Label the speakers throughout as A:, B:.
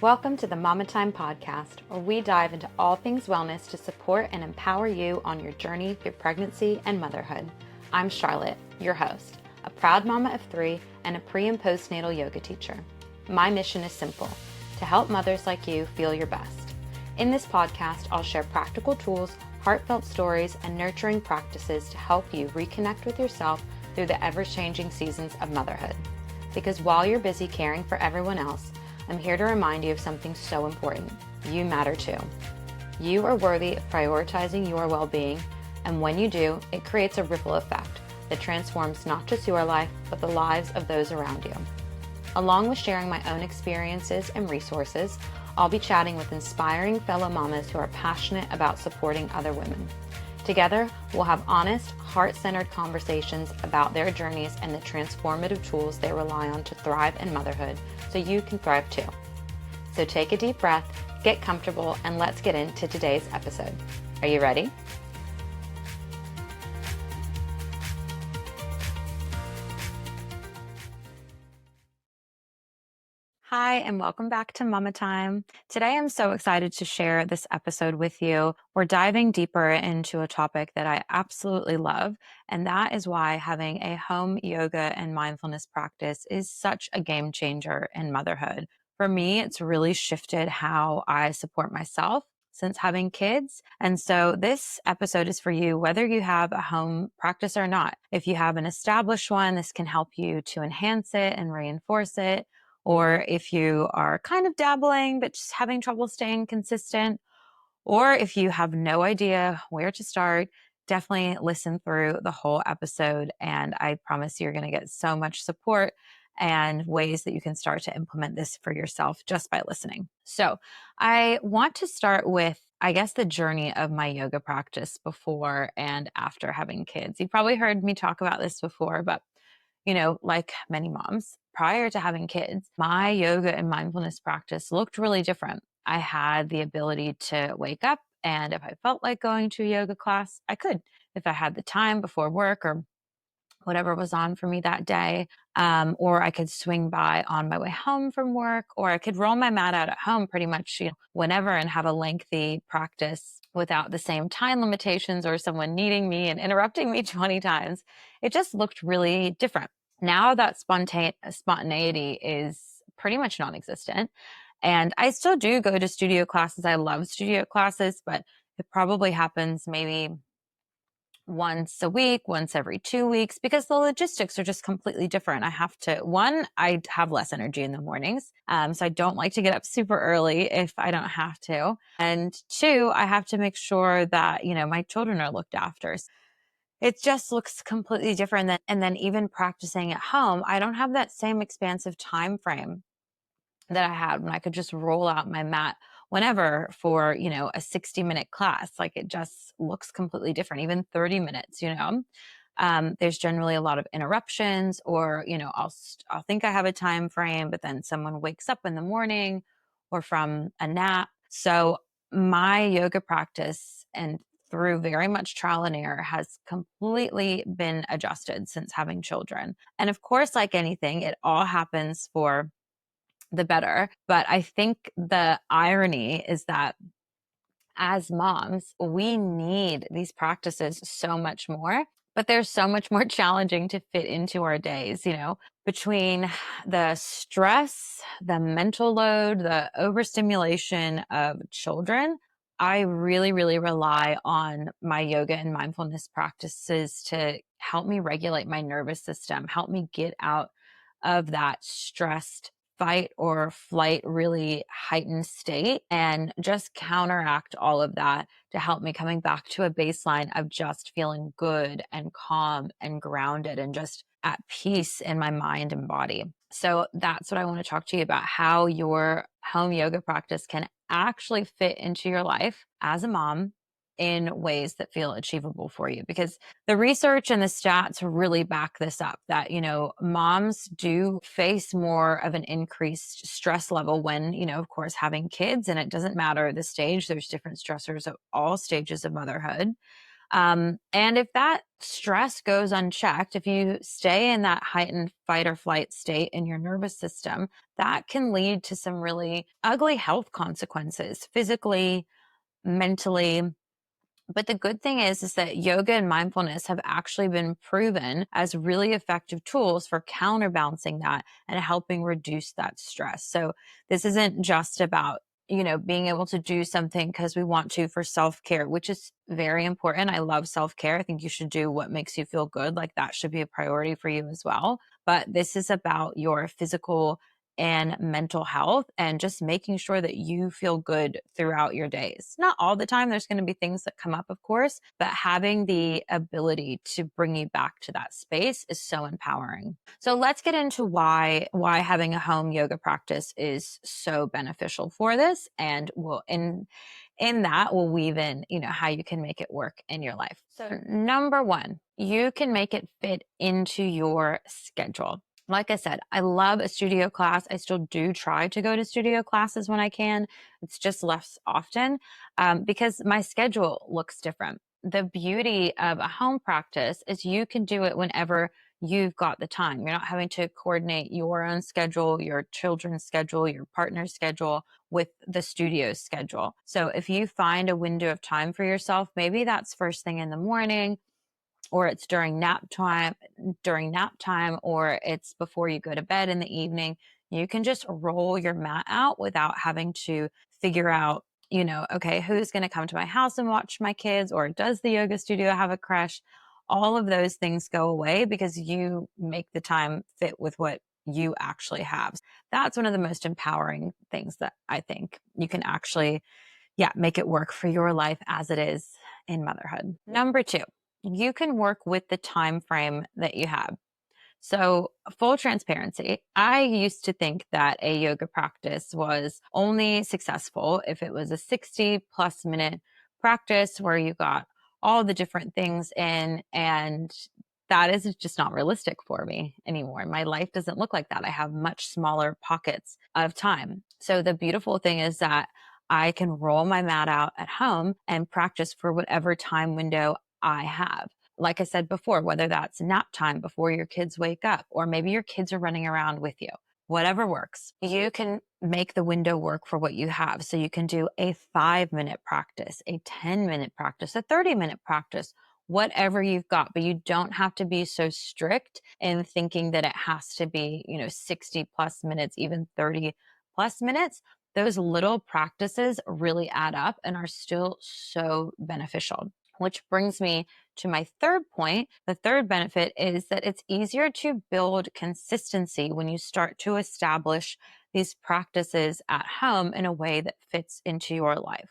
A: Welcome to the Mama Time podcast, where we dive into all things wellness to support and empower you on your journey through pregnancy and motherhood. I'm Charlotte, your host, a proud mama of 3 and a pre- and postnatal yoga teacher. My mission is simple: to help mothers like you feel your best. In this podcast, I'll share practical tools, heartfelt stories, and nurturing practices to help you reconnect with yourself through the ever-changing seasons of motherhood. Because while you're busy caring for everyone else, I'm here to remind you of something so important. You matter too. You are worthy of prioritizing your well-being, and when you do, it creates a ripple effect that transforms not just your life, but the lives of those around you. Along with sharing my own experiences and resources, I'll be chatting with inspiring fellow mamas who are passionate about supporting other women. Together, we'll have honest, heart-centered conversations about their journeys and the transformative tools they rely on to thrive in motherhood so you can thrive too. So take a deep breath, get comfortable, and let's get into today's episode. Are you ready? Hi, and welcome back to Mama Time. Today, I'm so excited to share this episode with you. We're diving deeper into a topic that I absolutely love, and that is why having a home yoga and mindfulness practice is such a game changer in motherhood. For me, it's really shifted how I support myself since having kids. And so this episode is for you, whether you have a home practice or not. If you have an established one, this can help you to enhance it and reinforce it. Or if you are kind of dabbling, but just having trouble staying consistent, or if you have no idea where to start, definitely listen through the whole episode. And I promise you're going to get so much support and ways that you can start to implement this for yourself just by listening. So I want to start with, I guess, the journey of my yoga practice before and after having kids. You've probably heard me talk about this before, but like many moms, prior to having kids, my yoga and mindfulness practice looked really different. I had the ability to wake up, and if I felt like going to a yoga class, I could. If I had the time before work or whatever was on for me that day, or I could swing by on my way home from work, or I could roll my mat out at home pretty much whenever and have a lengthy practice without the same time limitations or someone needing me and interrupting me 20 times. It just looked really different. Now that spontaneity is pretty much non-existent. And I still do go to studio classes. I love studio classes, but it probably happens maybe once a week, once every 2 weeks, because the logistics are just completely different. I have less energy in the mornings. So I don't like to get up super early if I don't have to. And 2, I have to make sure that, my children are looked after. It just looks completely different. And then even practicing at home, I don't have that same expansive time frame that I had when I could just roll out my mat whenever for, a 60-minute class. Like, it just looks completely different, even 30 minutes, there's generally a lot of interruptions, or, I'll think I have a time frame, but then someone wakes up in the morning or from a nap. So my yoga practice, and through very much trial and error, has completely been adjusted since having children. And of course, like anything, it all happens for the better. But I think the irony is that as moms, we need these practices so much more, but they're so much more challenging to fit into our days, between the stress, the mental load, the overstimulation of children. I really, really rely on my yoga and mindfulness practices to help me regulate my nervous system, help me get out of that stressed fight or flight, really heightened state, and just counteract all of that to help me coming back to a baseline of just feeling good and calm and grounded and just at peace in my mind and body. So that's what I want to talk to you about: how your home yoga practice can actually fit into your life as a mom in ways that feel achievable for you. Because the research and the stats really back this up, that, moms do face more of an increased stress level when, of course, having kids. And it doesn't matter the stage, there's different stressors at all stages of motherhood. And if that stress goes unchecked, if you stay in that heightened fight or flight state in your nervous system, that can lead to some really ugly health consequences, physically, mentally. But the good thing is that yoga and mindfulness have actually been proven as really effective tools for counterbalancing that and helping reduce that stress. So this isn't just about, being able to do something because we want to for self-care, which is very important. I love self-care. I think you should do what makes you feel good. Like that should be a priority for you as well. But this is about your physical and mental health and just making sure that you feel good throughout your days. Not all the time. There's going to be things that come up, of course, but having the ability to bring you back to that space is so empowering. So let's get into why having a home yoga practice is so beneficial for this, and in that we'll weave in, how you can make it work in your life. So number one, you can make it fit into your schedule. Like I said, I love a studio class. I still do try to go to studio classes when I can. It's just less often because my schedule looks different. The beauty of a home practice is you can do it whenever you've got the time. You're not having to coordinate your own schedule, your children's schedule, your partner's schedule with the studio's schedule. So if you find a window of time for yourself, maybe that's first thing in the morning, or it's during nap time, or it's before you go to bed in the evening, you can just roll your mat out without having to figure out, okay, who's going to come to my house and watch my kids, or does the yoga studio have a crush? All of those things go away because you make the time fit with what you actually have. That's one of the most empowering things that I think you can actually, make it work for your life as it is in motherhood. Number two, you can work with the time frame that you have. So, full transparency, I used to think that a yoga practice was only successful if it was a 60+ minute practice where you got all the different things in, and that is just not realistic for me anymore. My life doesn't look like that. I have much smaller pockets of time. So, the beautiful thing is that I can roll my mat out at home and practice for whatever time window I have. Like I said before, whether that's nap time before your kids wake up, or maybe your kids are running around with you, whatever works. You can make the window work for what you have. So you can do a 5-minute practice, a 10-minute practice, a 30-minute practice, whatever you've got, but you don't have to be so strict in thinking that it has to be, 60+minutes, even 30+minutes. Those little practices really add up and are still so beneficial. Which brings me to my third point. The third benefit is that it's easier to build consistency when you start to establish these practices at home in a way that fits into your life.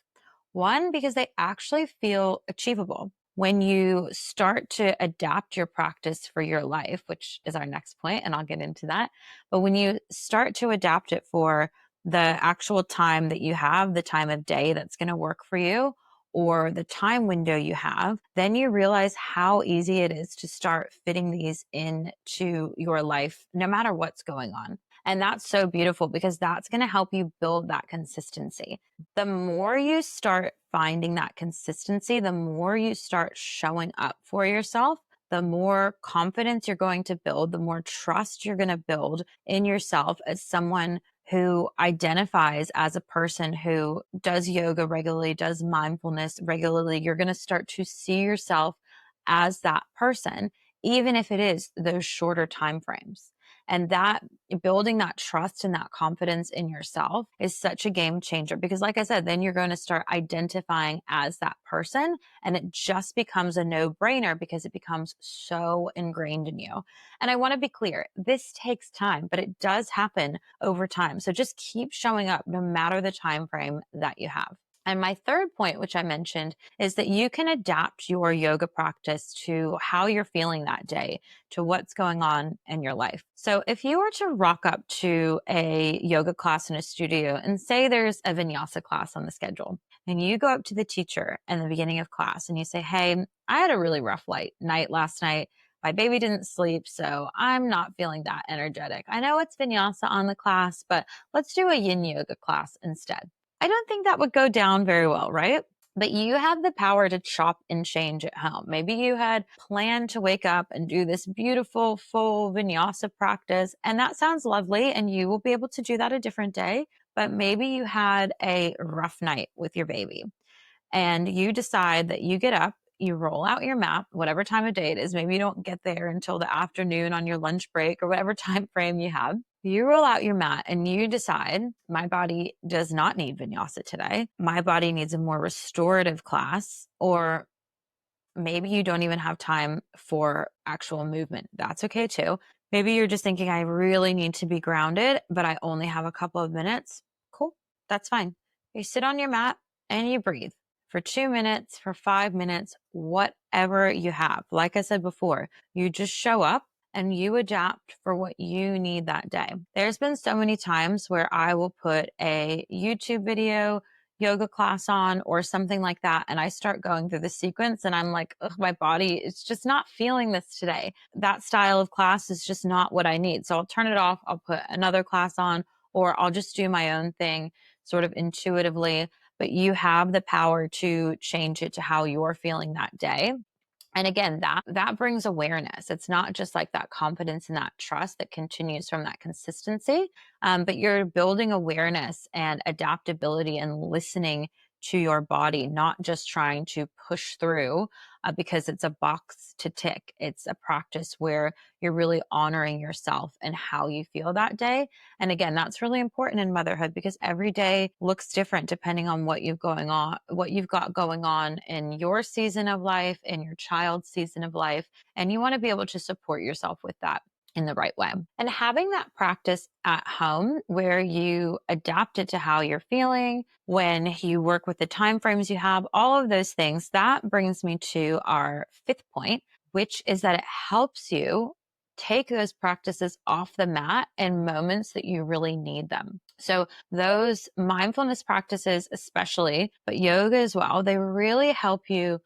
A: One, because they actually feel achievable. When you start to adapt your practice for your life, which is our next point, and I'll get into that, but when you start to adapt it for the actual time that you have, the time of day that's going to work for you, or the time window you have, then you realize how easy it is to start fitting these into your life, no matter what's going on. And that's so beautiful because that's going to help you build that consistency. The more you start finding that consistency, the more you start showing up for yourself, the more confidence you're going to build, the more trust you're going to build in yourself as someone who identifies as a person who does yoga regularly, does mindfulness regularly. You're going to start to see yourself as that person, even if it is those shorter time frames. And that building that trust and that confidence in yourself is such a game changer because, like I said, then you're going to start identifying as that person, and it just becomes a no-brainer because it becomes so ingrained in you. And I want to be clear, this takes time, but it does happen over time. So just keep showing up no matter the time frame that you have. And my third point, which I mentioned, is that you can adapt your yoga practice to how you're feeling that day, to what's going on in your life. So if you were to rock up to a yoga class in a studio and say there's a vinyasa class on the schedule, and you go up to the teacher in the beginning of class and you say, hey, I had a really rough night last night. My baby didn't sleep, so I'm not feeling that energetic. I know it's vinyasa on the class, but let's do a yin yoga class instead. I don't think that would go down very well, right? But you have the power to chop and change at home. Maybe you had planned to wake up and do this beautiful full vinyasa practice, and that sounds lovely, and you will be able to do that a different day. But maybe you had a rough night with your baby and you decide that you get up, you roll out your mat, whatever time of day it is. Maybe you don't get there until the afternoon on your lunch break or whatever time frame you have. You roll out your mat and you decide, my body does not need vinyasa today. My body needs a more restorative class, or maybe you don't even have time for actual movement. That's okay too. Maybe you're just thinking, I really need to be grounded, but I only have a couple of minutes. Cool. That's fine. You sit on your mat and you breathe for 2 minutes, for 5 minutes, whatever you have. Like I said before, you just show up and you adapt for what you need that day. There's been so many times where I will put a YouTube video, yoga class on, or something like that, and I start going through the sequence and I'm like, ugh, my body is just not feeling this today. That style of class is just not what I need. So I'll turn it off, I'll put another class on, or I'll just do my own thing sort of intuitively. But you have the power to change it to how you're feeling that day. And again, that brings awareness. It's not just like that confidence and that trust that continues from that consistency, but you're building awareness and adaptability and listening to your body, not just trying to push through because it's a box to tick. It's a practice where you're really honoring yourself and how you feel that day. And again, that's really important in motherhood because every day looks different depending on what you've got going on in your season of life, in your child's season of life, and you want to be able to support yourself with that in the right way. And having that practice at home where you adapt it to how you're feeling, when you work with the time frames you have, all of those things, that brings me to our fifth point, which is that it helps you take those practices off the mat in moments that you really need them. So those mindfulness practices, especially, but yoga as well, they really help you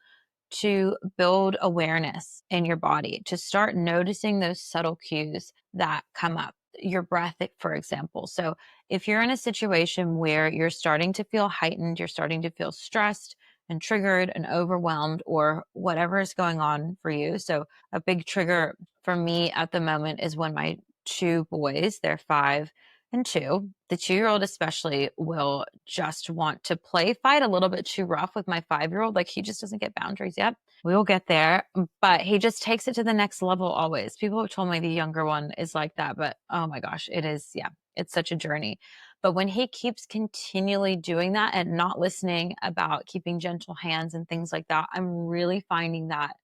A: to build awareness in your body, to start noticing those subtle cues that come up. Your breath, for example. So if you're in a situation where you're starting to feel heightened, you're starting to feel stressed and triggered and overwhelmed, or whatever is going on for you. So a big trigger for me at the moment is when my two boys, they're 5 and 2. The 2-year-old especially will just want to play fight a little bit too rough with my 5-year-old. Like he just doesn't get boundaries yet. We will get there, but he just takes it to the next level always. People have told me the younger one is like that, but oh my gosh, it is. Yeah, it's such a journey. But when he keeps continually doing that and not listening about keeping gentle hands and things like that, I'm really finding that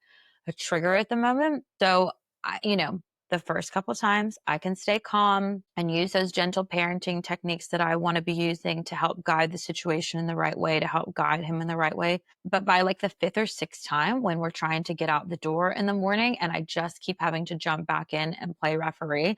A: a trigger at the moment. So, the first couple times I can stay calm and use those gentle parenting techniques that I want to be using to help guide the situation in the right way, to help guide him in the right way. But by like the fifth or sixth time, when we're trying to get out the door in the morning and I just keep having to jump back in and play referee,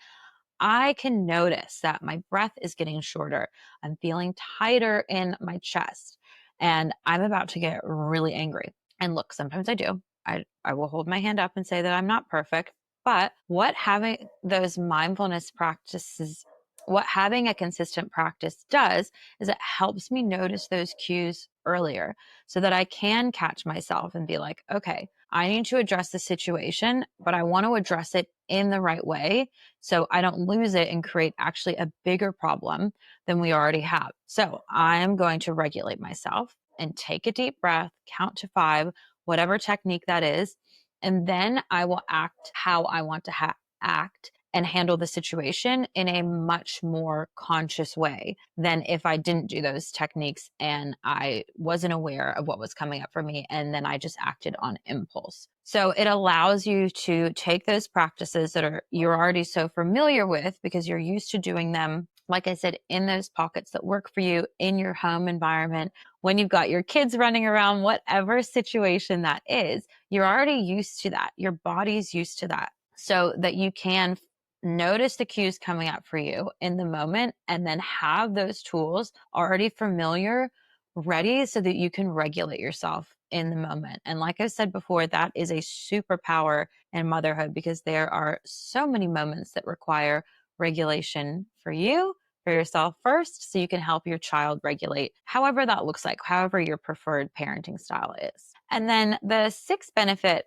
A: I can notice that my breath is getting shorter. I'm feeling tighter in my chest and I'm about to get really angry. And look, sometimes I do. I will hold my hand up and say that I'm not perfect. But what having those mindfulness practices, what having a consistent practice does is it helps me notice those cues earlier so that I can catch myself and be like, okay, I need to address the situation, but I want to address it in the right way so I don't lose it and create actually a bigger problem than we already have. So I'm going to regulate myself and take a deep breath, count to 5, whatever technique that is. And then I will act how I want to act and handle the situation in a much more conscious way than if I didn't do those techniques and I wasn't aware of what was coming up for me. And then I just acted on impulse. So it allows you to take those practices that you're already so familiar with because you're used to doing them, like I said, in those pockets that work for you in your home environment, when you've got your kids running around, whatever situation that is, you're already used to that. Your body's used to that so that you can notice the cues coming up for you in the moment and then have those tools already familiar, ready so that you can regulate yourself in the moment. And like I said before, that is a superpower in motherhood because there are so many moments that require regulation for you, for yourself first so you can help your child regulate, however that looks like, however your preferred parenting style is. And then the sixth benefit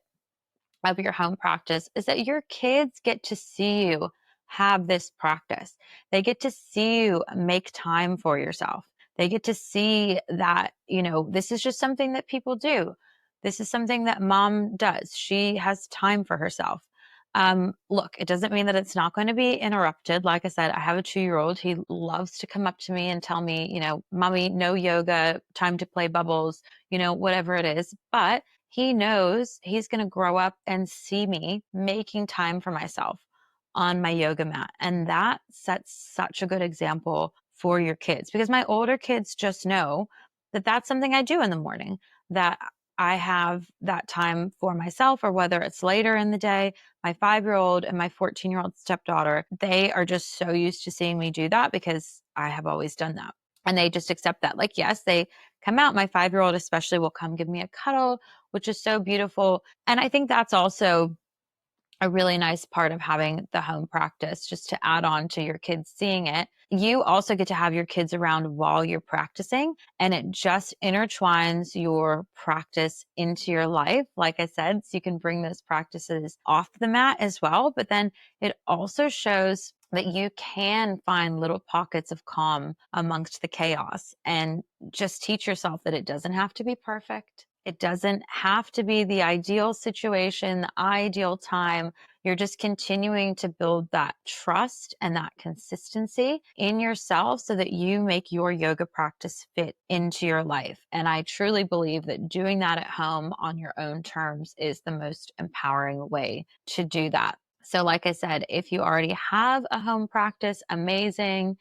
A: of your home practice is that your kids get to see you have this practice. They get to see you make time for yourself. They get to see that, this is just something that people do. This is something that mom does. She has time for herself. Look, it doesn't mean that it's not going to be interrupted. Like I said, I have a 2-year-old. He loves to come up to me and tell me, mommy, no yoga, time to play bubbles, whatever it is. But he knows he's going to grow up and see me making time for myself on my yoga mat. And that sets such a good example for your kids, because my older kids just know that that's something I do in the morning, that I have that time for myself, or whether it's later in the day. My 5-year-old and my 14-year-old stepdaughter, they are just so used to seeing me do that because I have always done that. And they just accept that. Like, yes, they come out. My 5-year-old especially will come give me a cuddle, which is so beautiful. And I think that's also a really nice part of having the home practice, just to add on to your kids seeing it. You also get to have your kids around while you're practicing, and it just intertwines your practice into your life. Like I said, so you can bring those practices off the mat as well. But then it also shows that you can find little pockets of calm amongst the chaos, and just teach yourself that it doesn't have to be perfect. It doesn't have to be the ideal situation, the ideal time. You're just continuing to build that trust and that consistency in yourself so that you make your yoga practice fit into your life. And I truly believe that doing that at home on your own terms is the most empowering way to do that. So like I said, if you already have a home practice, amazing.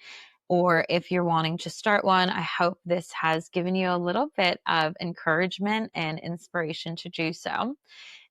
A: Or if you're wanting to start one, I hope this has given you a little bit of encouragement and inspiration to do so.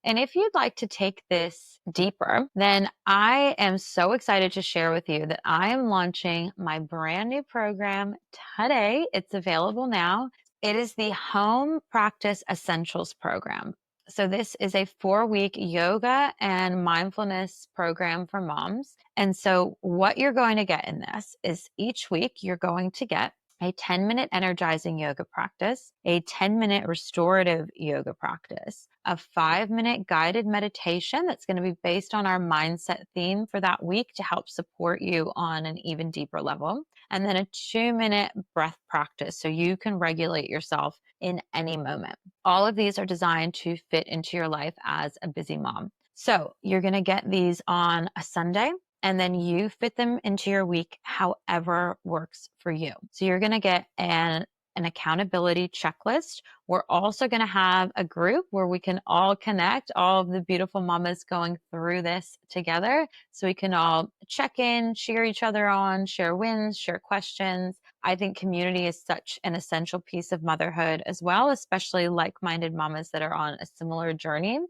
A: And if you'd like to take this deeper, then I am so excited to share with you that I am launching my brand new program today. It's available now. It is the Home Practice Essentials program. So this is a 4-week yoga and mindfulness program for moms. And so what you're going to get in this is each week you're going to get a 10-minute energizing yoga practice, a 10-minute restorative yoga practice, a 5-minute guided meditation that's going to be based on our mindset theme for that week to help support you on an even deeper level, and then a 2-minute breath practice so you can regulate yourself in any moment. All of these are designed to fit into your life as a busy mom. So you're going to get these on a Sunday, and then you fit them into your week however works for you. So you're going to get an accountability checklist. We're also going to have a group where we can all connect, all of the beautiful mamas going through this together, so we can all check in, cheer each other on, share wins, share questions. I think community is such an essential piece of motherhood as well, especially like-minded mamas that are on a similar journey.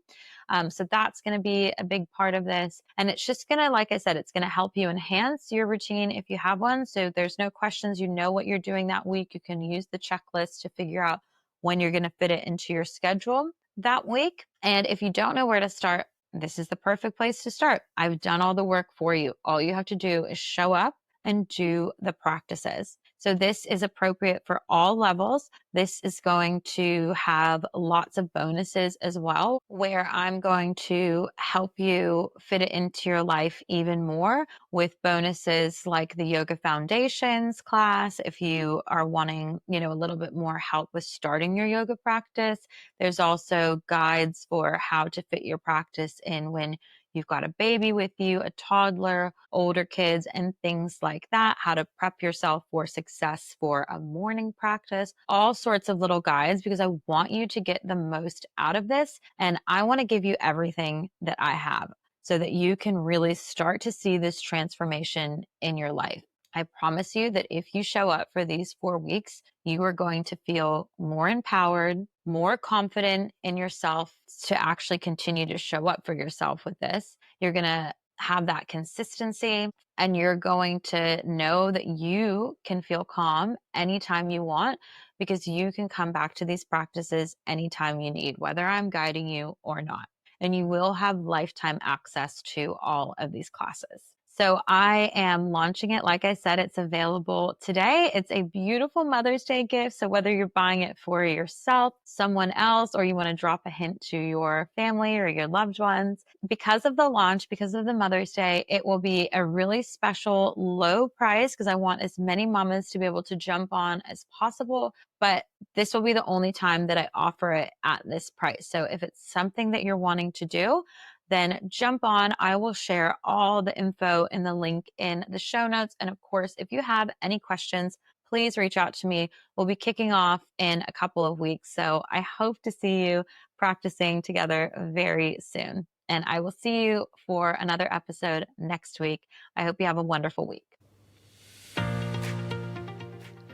A: So that's going to be a big part of this. And it's just going to, like I said, it's going to help you enhance your routine if you have one. So there's no questions. You know what you're doing that week. You can use the checklist to figure out when you're going to fit it into your schedule that week. And if you don't know where to start, this is the perfect place to start. I've done all the work for you. All you have to do is show up and do the practices. So this is appropriate for all levels. This is going to have lots of bonuses as well, where I'm going to help you fit it into your life even more with bonuses like the Yoga Foundations class. If you are wanting, a little bit more help with starting your yoga practice, there's also guides for how to fit your practice in when you've got a baby with you, a toddler, older kids, and things like that, how to prep yourself for success for a morning practice, all sorts of little guides, because I want you to get the most out of this. And I want to give you everything that I have so that you can really start to see this transformation in your life. I promise you that if you show up for these 4 weeks, you are going to feel more empowered, more confident in yourself to actually continue to show up for yourself with this. You're going to have that consistency, and you're going to know that you can feel calm anytime you want, because you can come back to these practices anytime you need, whether I'm guiding you or not. And you will have lifetime access to all of these classes. So I am launching it. Like I said, it's available today. It's a beautiful Mother's Day gift. So whether you're buying it for yourself, someone else, or you want to drop a hint to your family or your loved ones, because of the launch, because of the Mother's Day, it will be a really special low price because I want as many mamas to be able to jump on as possible. But this will be the only time that I offer it at this price. So if it's something that you're wanting to do, then jump on. I will share all the info in the link in the show notes. And of course, if you have any questions, please reach out to me. We'll be kicking off in a couple of weeks. So I hope to see you practicing together very soon. And I will see you for another episode next week. I hope you have a wonderful week.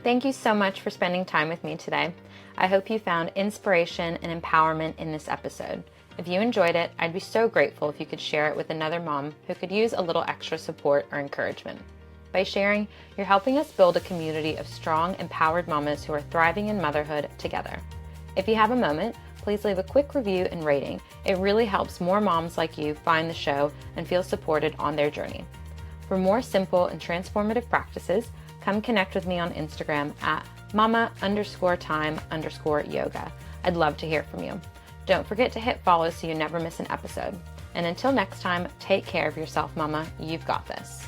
A: Thank you so much for spending time with me today. I hope you found inspiration and empowerment in this episode. If you enjoyed it, I'd be so grateful if you could share it with another mom who could use a little extra support or encouragement. By sharing, you're helping us build a community of strong, empowered mamas who are thriving in motherhood together. If you have a moment, please leave a quick review and rating. It really helps more moms like you find the show and feel supported on their journey. For more simple and transformative practices, come connect with me on Instagram at mama_time_yoga. I'd love to hear from you. Don't forget to hit follow so you never miss an episode. And until next time, take care of yourself, mama. You've got this.